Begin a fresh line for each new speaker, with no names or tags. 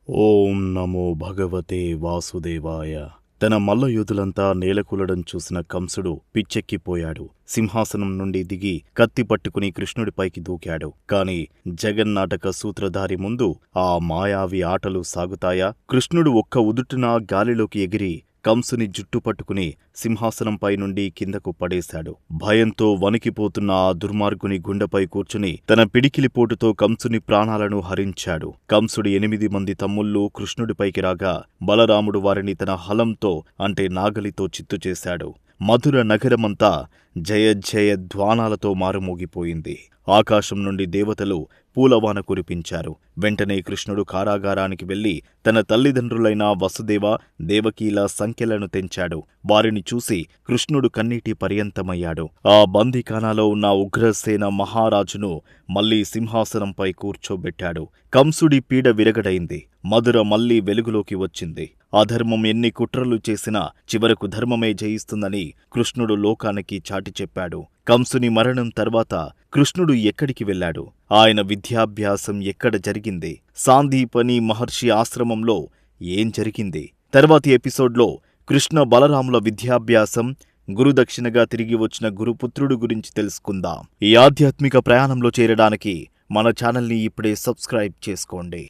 ఓం నమో భగవతే వాసుదేవాయ. తన మల్లయోధులంతా నేలకూలడం చూసిన కంసుడు పిచ్చెక్కిపోయాడు. సింహాసనం నుండి దిగి కత్తి పట్టుకుని కృష్ణుడిపైకి దూకాడు. కాని జగన్నాటక సూత్రధారి ముందు ఆ మాయావి ఆటలు సాగుతాయా? కృష్ణుడు ఒక్క ఉదుటున గాలిలోకి ఎగిరి కంసుని జుట్టు పట్టుకుని సింహాసనంపై నుండి కిందకు పడేశాడు. భయంతో వణికిపోతున్న ఆ దుర్మార్గుని గుండెపై కూర్చుని తన పిడికిలిపోటుతో కంసుని ప్రాణాలను హరించాడు. కంసుడి 8 మంది తమ్ముళ్ళు కృష్ణుడిపైకి రాగా బలరాముడు వారిని తన హలంతో అంటే నాగలితో చిత్తు చేశాడు. మధుర నగరమంతా జయ జయ ధ్వానాలతో మారుమోగిపోయింది. ఆకాశం నుండి దేవతలు పూలవాన కురిపించారు. వెంటనే కృష్ణుడు కారాగారానికి వెళ్లి తన తల్లిదండ్రులైన వసుదేవ, దేవకీల సంఖ్యలను తెంచాడు. వారిని చూసి కృష్ణుడు కన్నీటి పర్యంతమయ్యాడు. ఆ బందీఖానాలో ఉన్న ఉగ్రసేన మహారాజును మళ్లీ సింహాసనంపై కూర్చోబెట్టాడు. కంసుడి పీడ విరగడైంది. మధుర మళ్లీ వెలుగులోకి వచ్చింది. అధర్మం ఎన్ని కుట్రలు చేసినా చివరకు ధర్మమే జయిస్తుందని కృష్ణుడు లోకానికి చాటి చెప్పాడు. కంసుని మరణం తర్వాత కృష్ణుడు ఎక్కడికి వెళ్లాడు? ఆయన విద్యాభ్యాసం ఎక్కడ జరిగింది? సాందీపని మహర్షి ఆశ్రమంలో ఏం జరిగింది? తర్వాతి ఎపిసోడ్లో కృష్ణ బలరాముల విద్యాభ్యాసం, గురుదక్షిణగా తిరిగి వచ్చిన గురుపుత్రుడు గురించి తెలుసుకుందాం. ఈ ఆధ్యాత్మిక ప్రయాణంలో చేరడానికి మన ఛానల్ని ఇప్పుడే సబ్స్క్రైబ్ చేసుకోండి.